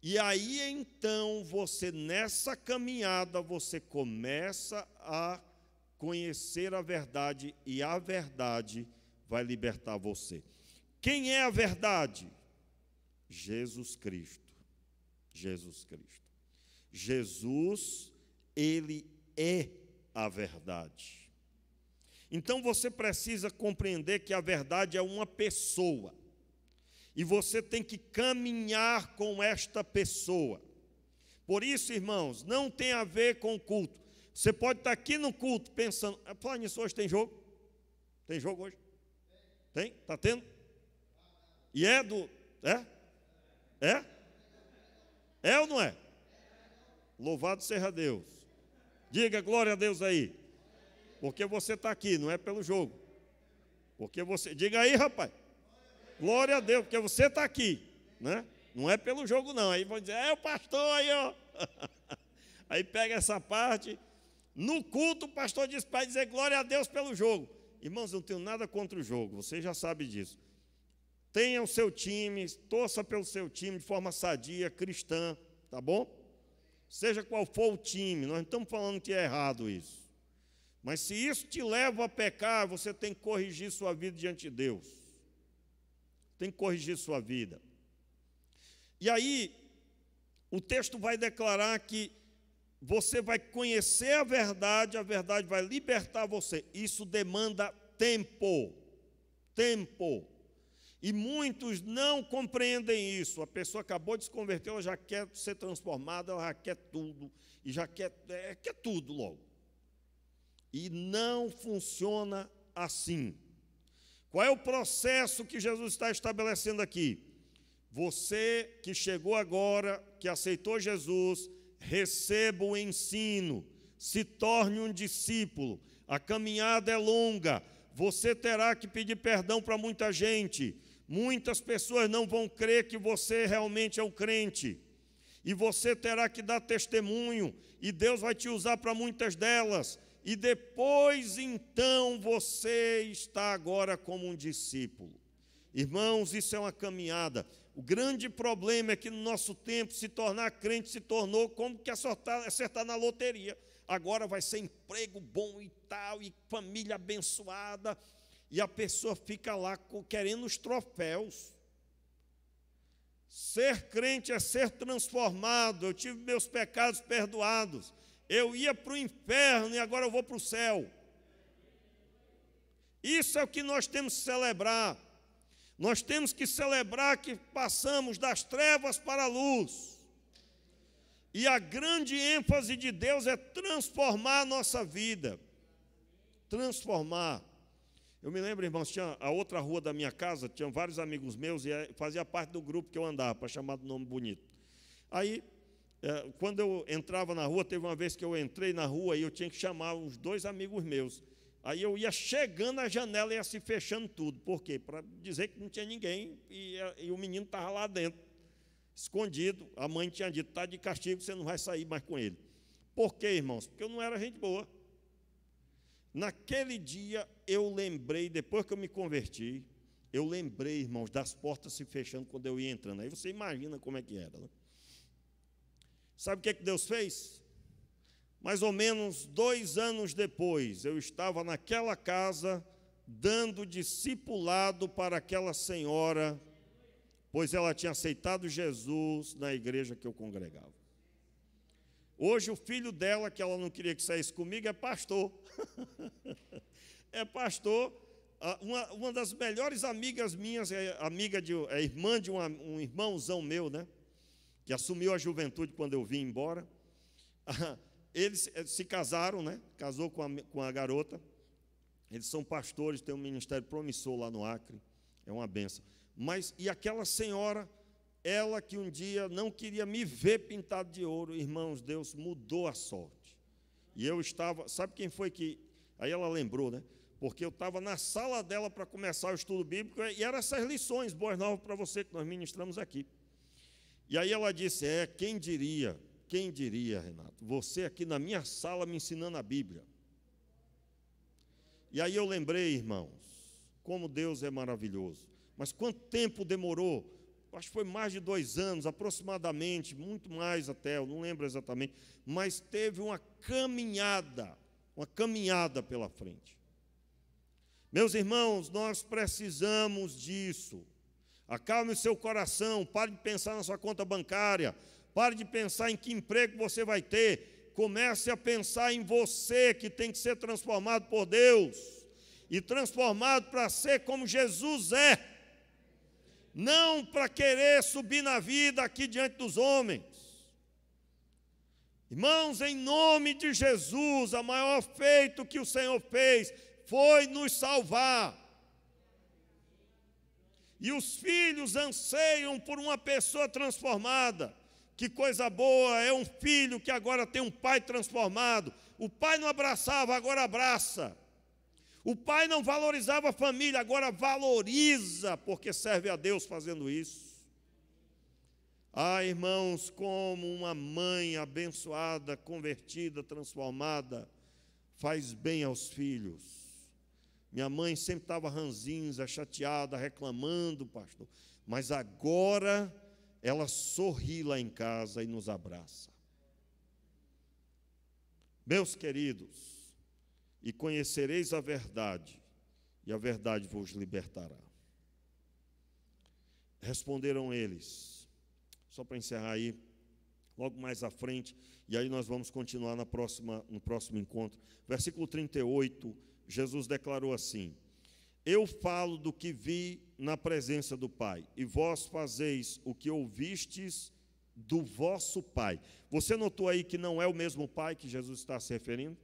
e aí então você, nessa caminhada, você começa a conhecer a verdade, e a verdade vai libertar você. Quem é a verdade? Jesus Cristo. Jesus Cristo. Jesus, ele é a verdade. Então você precisa compreender que a verdade é uma pessoa, e você tem que caminhar com esta pessoa. Por isso, irmãos, não tem a ver com o culto. Você pode estar aqui no culto pensando: falando nisso, hoje tem jogo? Tem jogo hoje? Tem? Está tendo? E é do... É? É ou não é? Louvado seja Deus. Diga glória a Deus aí. Porque você está aqui, não é pelo jogo. Porque você... Diga aí, rapaz. Glória a Deus, porque você está aqui, né? Não é pelo jogo, não. Aí vão dizer, o pastor aí, ó. Aí pega essa parte. No culto, o pastor diz para dizer glória a Deus pelo jogo. Irmãos, não tenho nada contra o jogo, você já sabe disso. Tenha o seu time, torça pelo seu time de forma sadia, cristã, tá bom? Seja qual for o time, nós não estamos falando que é errado isso. Mas se isso te leva a pecar, você tem que corrigir sua vida diante de Deus. Tem que corrigir sua vida. E aí, o texto vai declarar que você vai conhecer a verdade vai libertar você. Isso demanda tempo. Tempo. E muitos não compreendem isso. A pessoa acabou de se converter, ela já quer ser transformada, ela já quer tudo. E já quer tudo logo. E não funciona assim. Qual é o processo que Jesus está estabelecendo aqui? Você que chegou agora, que aceitou Jesus, receba o ensino, se torne um discípulo. A caminhada é longa, você terá que pedir perdão para muita gente. Muitas pessoas não vão crer que você realmente é um crente. E você terá que dar testemunho, e Deus vai te usar para muitas delas. E depois, então, você está agora como um discípulo. Irmãos, isso é uma caminhada. O grande problema é que no nosso tempo se tornar crente se tornou como que acertar na loteria. Agora vai ser emprego bom e tal, e família abençoada, e a pessoa fica lá querendo os troféus. Ser crente é ser transformado. Eu tive meus pecados perdoados. Eu ia para o inferno e agora eu vou para o céu. Isso é o que nós temos que celebrar. Nós temos que celebrar que passamos das trevas para a luz. E a grande ênfase de Deus é transformar a nossa vida. Transformar. Eu me lembro, irmãos, tinha a outra rua da minha casa, tinham vários amigos meus, e fazia parte do grupo que eu andava, para chamar de nome bonito. Aí, quando eu entrava na rua, teve uma vez que eu entrei na rua e eu tinha que chamar uns 2 amigos meus. Aí eu ia chegando à janela e ia se fechando tudo. Por quê? Para dizer que não tinha ninguém e o menino estava lá dentro, escondido. A mãe tinha dito, está de castigo, você não vai sair mais com ele. Por quê, irmãos? Porque eu não era gente boa. Naquele dia eu lembrei, depois que eu me converti, eu lembrei, irmãos, das portas se fechando quando eu ia entrando. Aí você imagina como é que era, né? Sabe o que Deus fez? Mais ou menos 2 anos depois, eu estava naquela casa, dando discipulado para aquela senhora, pois ela tinha aceitado Jesus na igreja que eu congregava. Hoje o filho dela, que ela não queria que saísse comigo, é pastor. É pastor. Uma das melhores amigas minhas, é irmã de um irmãozão meu, né? Que assumiu a juventude quando eu vim embora. Eles se casaram, né? Casou com a garota. Eles são pastores, têm um ministério promissor lá no Acre. É uma benção. E aquela senhora, ela que um dia não queria me ver pintado de ouro, irmãos, Deus mudou a sorte. E eu estava, sabe quem foi que... Aí ela lembrou, né? Porque eu estava na sala dela para começar o estudo bíblico, e eram essas lições, boas novas para você, que nós ministramos aqui. E aí ela disse, quem diria, Renato, você aqui na minha sala me ensinando a Bíblia. E aí eu lembrei, irmãos, como Deus é maravilhoso. Mas quanto tempo demorou? Acho que foi mais de 2 anos, aproximadamente, muito mais até, eu não lembro exatamente, mas teve uma caminhada pela frente. Meus irmãos, nós precisamos disso. Acalme o seu coração, pare de pensar na sua conta bancária, pare de pensar em que emprego você vai ter, comece a pensar em você, que tem que ser transformado por Deus, e transformado para ser como Jesus é, não para querer subir na vida aqui diante dos homens. Irmãos, em nome de Jesus, o maior feito que o Senhor fez foi nos salvar. E os filhos anseiam por uma pessoa transformada. Que coisa boa, é um filho que agora tem um pai transformado. O pai não abraçava, agora abraça. O pai não valorizava a família, agora valoriza, porque serve a Deus fazendo isso. Ah, irmãos, como uma mãe abençoada, convertida, transformada, faz bem aos filhos. Minha mãe sempre estava ranzinza, chateada, reclamando, pastor. Mas agora ela sorri lá em casa e nos abraça. Meus queridos, e conhecereis a verdade, e a verdade vos libertará. Responderam eles, só para encerrar aí, logo mais à frente, e aí nós vamos continuar no próximo encontro. Versículo 38, Jesus declarou assim: eu falo do que vi na presença do Pai, e vós fazeis o que ouvistes do vosso pai. Você notou aí que não é o mesmo pai que Jesus está se referindo?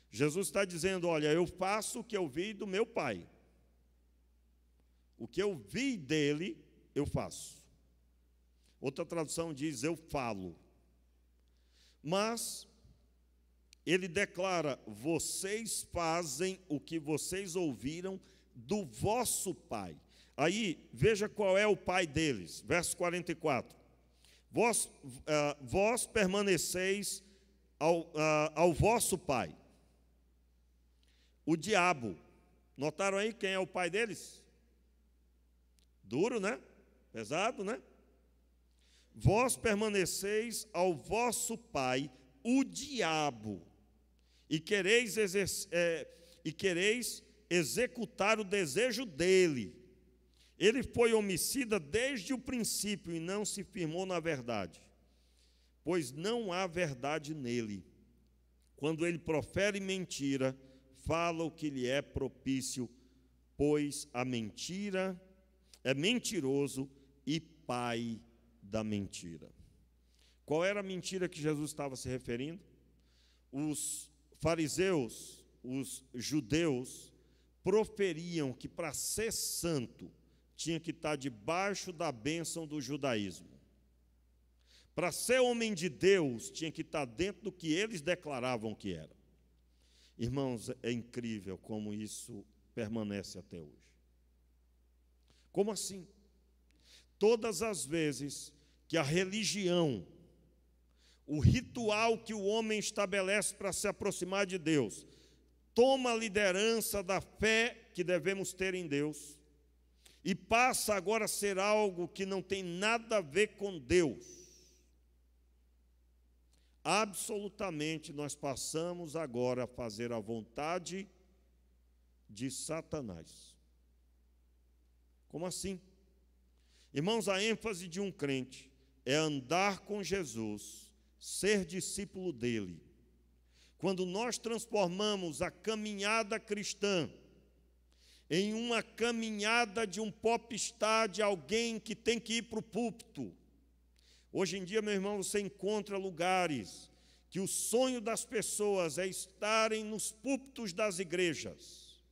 Jesus está dizendo, olha, eu faço o que eu vi do meu pai. O que eu vi dele, eu faço. Outra tradução diz, eu falo. Mas ele declara, vocês fazem o que vocês ouviram do vosso pai. Aí, veja qual é o pai deles. Verso 44. Vós permaneceis ao vosso pai, o diabo. Notaram aí quem é o pai deles? Duro, né? Pesado, né? Vós permaneceis ao vosso pai, o diabo, e quereis executar o desejo dele. Ele foi homicida desde o princípio e não se firmou na verdade, pois não há verdade nele. Quando ele profere mentira, fala o que lhe é propício, pois a mentira é mentiroso e pai da mentira. Qual era a mentira que Jesus estava se referindo? Os fariseus, os judeus, proferiam que para ser santo tinha que estar debaixo da bênção do judaísmo. Para ser homem de Deus, tinha que estar dentro do que eles declaravam que era. Irmãos, é incrível como isso permanece até hoje. Como assim? Todas as vezes que a religião, o ritual que o homem estabelece para se aproximar de Deus, toma a liderança da fé que devemos ter em Deus, e passa agora a ser algo que não tem nada a ver com Deus. Absolutamente nós passamos agora a fazer a vontade de Satanás. Como assim? Irmãos, a ênfase de um crente é andar com Jesus, ser discípulo dele. Quando nós transformamos a caminhada cristã em uma caminhada de um popstar, de alguém que tem que ir para o púlpito. Hoje em dia, meu irmão, você encontra lugares que o sonho das pessoas é estarem nos púlpitos das igrejas.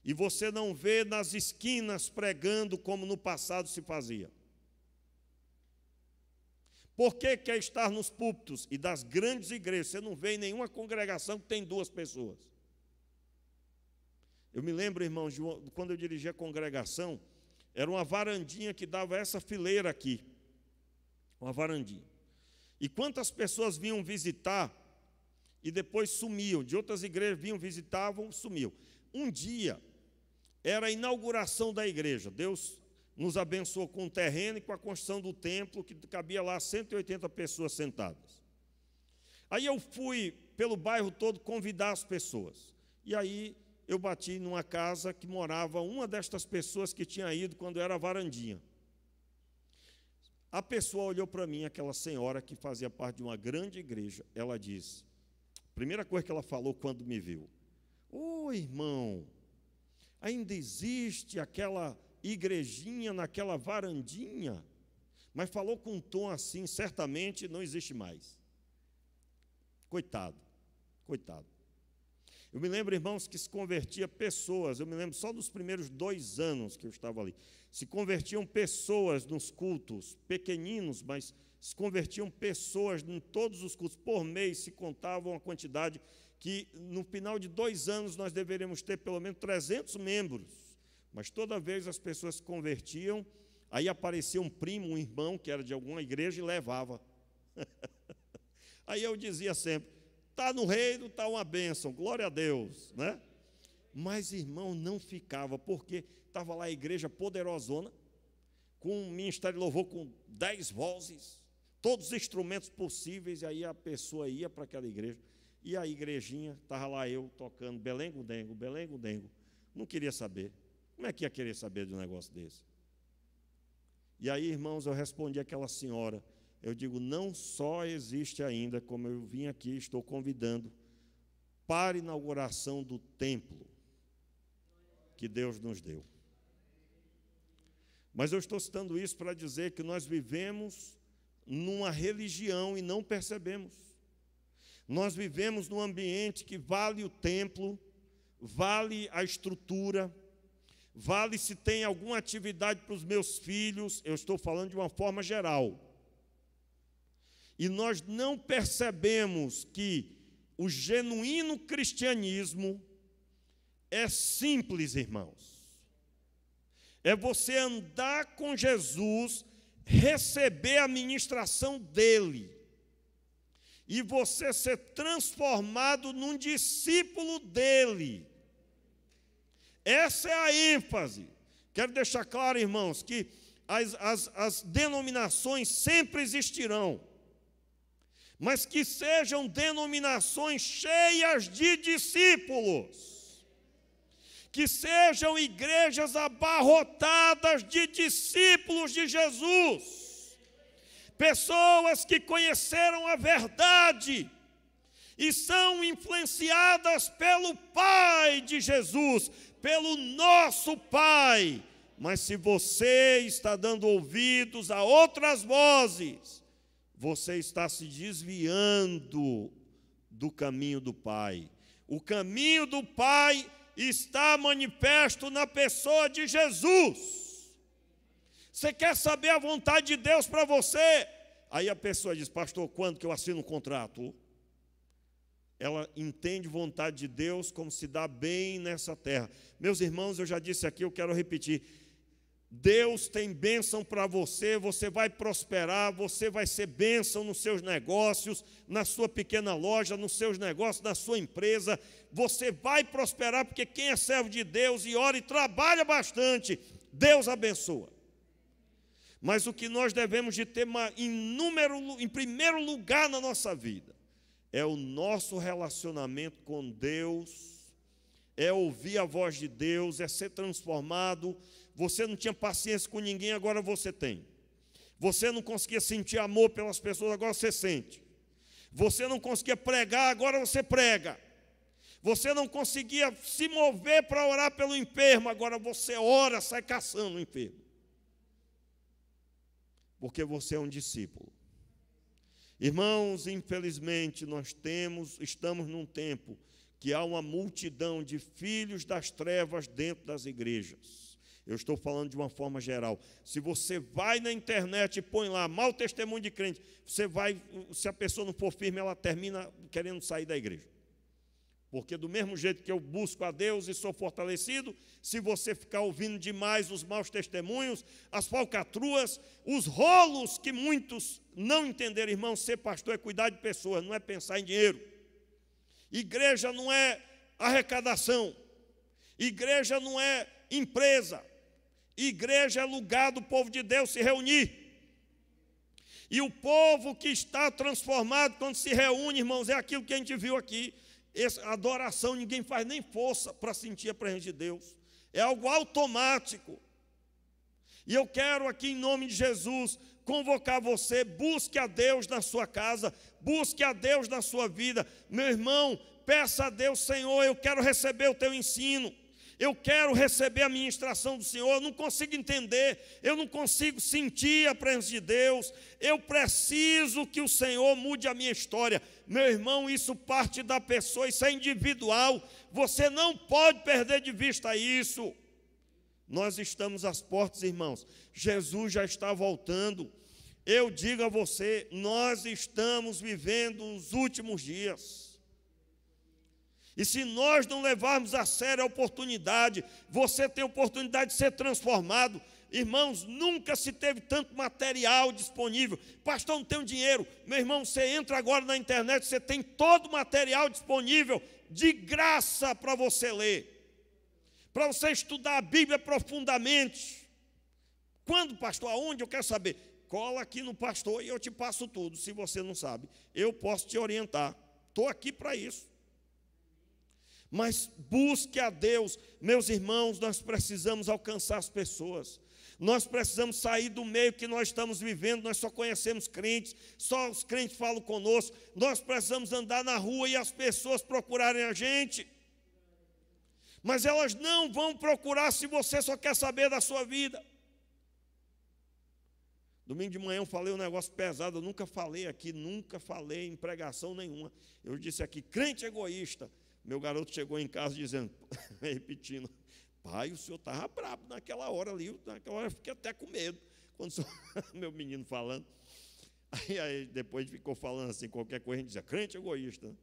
E você não vê nas esquinas pregando como no passado se fazia. Por que quer estar nos púlpitos e das grandes igrejas? Você não vê em nenhuma congregação que tem 2 pessoas. Eu me lembro, irmãos, quando eu dirigia a congregação, era uma varandinha que dava essa fileira aqui. Uma varandinha. E quantas pessoas vinham visitar e depois sumiam. De outras igrejas vinham, visitavam, sumiam. Um dia, era a inauguração da igreja. Deus nos abençoou com o terreno e com a construção do templo, que cabia lá 180 pessoas sentadas. Aí eu fui pelo bairro todo convidar as pessoas. E aí eu bati numa casa que morava uma destas pessoas que tinha ido quando era varandinha. A pessoa olhou para mim, aquela senhora que fazia parte de uma grande igreja, ela disse, a primeira coisa que ela falou quando me viu, ô irmão, ainda existe aquela igrejinha naquela varandinha? Mas falou com um tom assim, certamente não existe mais. Coitado, coitado. Eu me lembro, irmãos, que se convertia pessoas, eu me lembro só dos primeiros 2 anos que eu estava ali, se convertiam pessoas nos cultos, pequeninos, mas se convertiam pessoas em todos os cultos, por mês se contavam a quantidade que no final de 2 anos nós deveríamos ter pelo menos 300 membros, mas toda vez as pessoas se convertiam, aí aparecia um primo, um irmão que era de alguma igreja e levava. Aí eu dizia sempre, está no reino, está uma bênção, glória a Deus, né? Mas, irmão, não ficava, porque estava lá a igreja poderosona, com um ministério de louvor com 10 vozes, todos os instrumentos possíveis, e aí a pessoa ia para aquela igreja, e a igrejinha, estava lá eu tocando belengo-dengo, belengo-dengo, não queria saber. Como é que ia querer saber de um negócio desse? E aí, irmãos, eu respondi àquela senhora, eu digo, não só existe ainda, como eu vim aqui, estou convidando, para a inauguração do templo que Deus nos deu. Mas eu estou citando isso para dizer que nós vivemos numa religião e não percebemos. Nós vivemos num ambiente que vale o templo, vale a estrutura, vale se tem alguma atividade para os meus filhos, eu estou falando de uma forma geral. E nós não percebemos que o genuíno cristianismo é simples, irmãos. É você andar com Jesus, receber a ministração dele, e você ser transformado num discípulo dele. Essa é a ênfase. Quero deixar claro, irmãos, que as denominações sempre existirão, mas que sejam denominações cheias de discípulos, que sejam igrejas abarrotadas de discípulos de Jesus, pessoas que conheceram a verdade e são influenciadas pelo Pai de Jesus, pelo nosso Pai. Mas se você está dando ouvidos a outras vozes, você está se desviando do caminho do Pai. O caminho do Pai está manifesto na pessoa de Jesus. Você quer saber a vontade de Deus para você? Aí a pessoa diz, pastor, quando que eu assino um contrato? Ela entende vontade de Deus como se dá bem nessa terra. Meus irmãos, eu já disse aqui, eu quero repetir. Deus tem bênção para você, você vai prosperar, você vai ser bênção nos seus negócios, na sua pequena loja, nos seus negócios, na sua empresa. Você vai prosperar porque quem é servo de Deus e ora e trabalha bastante, Deus abençoa. Mas o que nós devemos de ter em primeiro lugar na nossa vida é o nosso relacionamento com Deus, é ouvir a voz de Deus, é ser transformado. Você não tinha paciência com ninguém, agora você tem. Você não conseguia sentir amor pelas pessoas, agora você sente. Você não conseguia pregar, agora você prega. Você não conseguia se mover para orar pelo enfermo, agora você ora, sai caçando o enfermo. Porque você é um discípulo. Irmãos, infelizmente, estamos num tempo que há uma multidão de filhos das trevas dentro das igrejas. Eu estou falando de uma forma geral. Se você vai na internet e põe lá, mau testemunho de crente, se a pessoa não for firme, ela termina querendo sair da igreja. Porque do mesmo jeito que eu busco a Deus e sou fortalecido, se você ficar ouvindo demais os maus testemunhos, as falcatruas, os rolos que muitos não entenderam, irmão, ser pastor é cuidar de pessoas, não é pensar em dinheiro. Igreja não é arrecadação. Igreja não é empresa. Igreja é lugar do povo de Deus se reunir. E o povo que está transformado quando se reúne, irmãos, é aquilo que a gente viu aqui. Essa adoração, ninguém faz nem força para sentir a presença de Deus. É algo automático. E eu quero aqui, em nome de Jesus, convocar você, busque a Deus na sua casa, busque a Deus na sua vida. Meu irmão, peça a Deus, Senhor, eu quero receber o teu ensino. eu quero receber a ministração do Senhor, eu não consigo entender, eu não consigo sentir a presença de Deus, eu preciso que o Senhor mude a minha história. Meu irmão, isso parte da pessoa, isso é individual, você não pode perder de vista isso. Nós estamos às portas, irmãos, Jesus já está voltando. Eu digo a você, nós estamos vivendo os últimos dias. E se nós não levarmos a sério a oportunidade, você tem a oportunidade de ser transformado. Irmãos, nunca se teve tanto material disponível. Pastor, não tenho dinheiro. Meu irmão, você entra agora na internet, você tem todo o material disponível, de graça para você ler. Para você estudar a Bíblia profundamente. Quando, pastor? Aonde? Eu quero saber. Cola aqui no pastor e eu te passo tudo. Se você não sabe, eu posso te orientar. Estou aqui para isso. Mas busque a Deus. Meus irmãos, nós precisamos alcançar as pessoas. Nós precisamos sair do meio que nós estamos vivendo. Nós só conhecemos crentes, só os crentes falam conosco. Nós precisamos andar na rua e as pessoas procurarem a gente. Mas elas não vão procurar se você só quer saber da sua vida. Domingo de manhã eu falei um negócio pesado, eu nunca falei aqui, nunca falei em pregação nenhuma. Eu disse aqui, crente egoísta. Meu garoto chegou em casa dizendo, repetindo, pai, o senhor estava bravo naquela hora ali, naquela hora eu fiquei até com medo, quando meu menino falando. Aí depois ficou falando assim, qualquer coisa, a gente dizia, crente egoísta.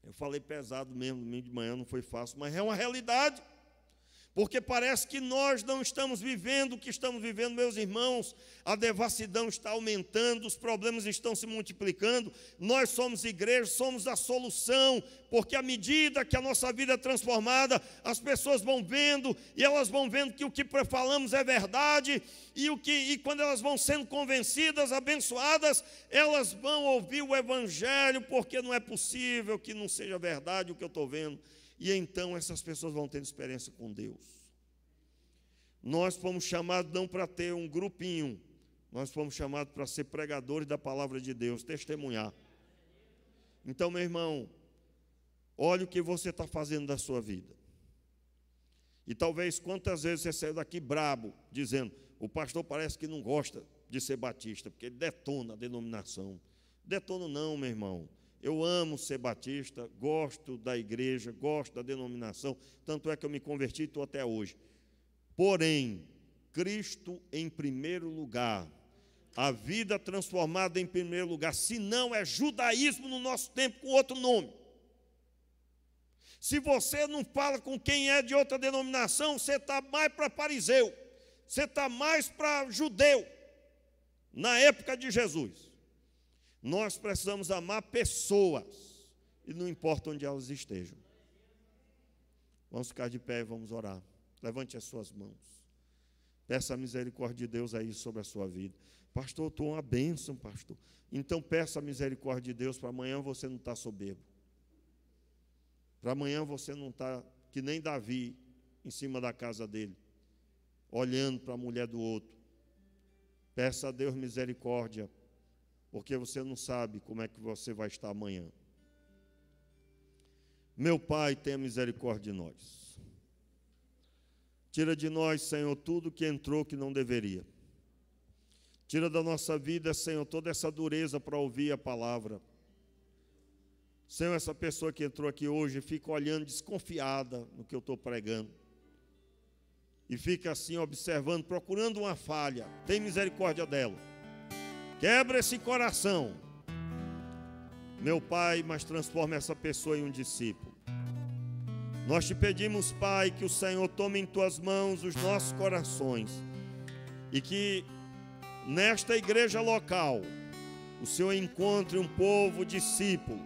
Eu falei pesado mesmo, domingo de manhã não foi fácil, mas é uma realidade. Porque parece que nós não estamos vivendo o que estamos vivendo, meus irmãos. A devassidão está aumentando, os problemas estão se multiplicando. Nós somos igreja, somos a solução, porque à medida que a nossa vida é transformada, as pessoas vão vendo, e elas vão vendo que o que falamos é verdade, e quando elas vão sendo convencidas, abençoadas, elas vão ouvir o Evangelho, porque não é possível que não seja verdade o que eu estou vendo. E então essas pessoas vão ter experiência com Deus. Nós fomos chamados não para ter um grupinho, nós fomos chamados para ser pregadores da palavra de Deus, testemunhar. Então, meu irmão, olha o que você está fazendo da sua vida. E talvez quantas vezes você saiu daqui brabo, dizendo, o pastor parece que não gosta de ser batista, porque ele detona a denominação. Detono não, meu irmão. Eu amo ser batista, gosto da igreja, gosto da denominação, tanto é que eu me converti e estou até hoje. Porém, Cristo em primeiro lugar, a vida transformada em primeiro lugar, se não é judaísmo no nosso tempo com outro nome. Se você não fala com quem é de outra denominação, você está mais para fariseu, você está mais para judeu, na época de Jesus. Nós precisamos amar pessoas, e não importa onde elas estejam. Vamos ficar de pé e vamos orar. Levante as suas mãos. Peça a misericórdia de Deus aí sobre a sua vida. Pastor, eu estou uma bênção, pastor. Então peça a misericórdia de Deus para amanhã você não estar soberbo. Para amanhã você não estar que nem Davi em cima da casa dele, olhando para a mulher do outro. Peça a Deus misericórdia, porque você não sabe como é que você vai estar amanhã. Meu Pai, tenha misericórdia de nós. Tira de nós, Senhor, tudo que entrou que não deveria. Tira da nossa vida, Senhor, toda essa dureza para ouvir a palavra. Senhor, essa pessoa que entrou aqui hoje fica olhando desconfiada no que eu estou pregando. E fica assim observando, procurando uma falha. Tem misericórdia dela. Quebra esse coração, meu Pai, mas transforma essa pessoa em um discípulo. Nós te pedimos, Pai, que o Senhor tome em tuas mãos os nossos corações e que nesta igreja local o Senhor encontre um povo discípulo,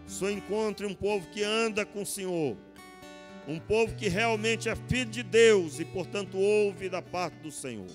o Senhor encontre um povo que anda com o Senhor, um povo que realmente é filho de Deus e, portanto, ouve da parte do Senhor.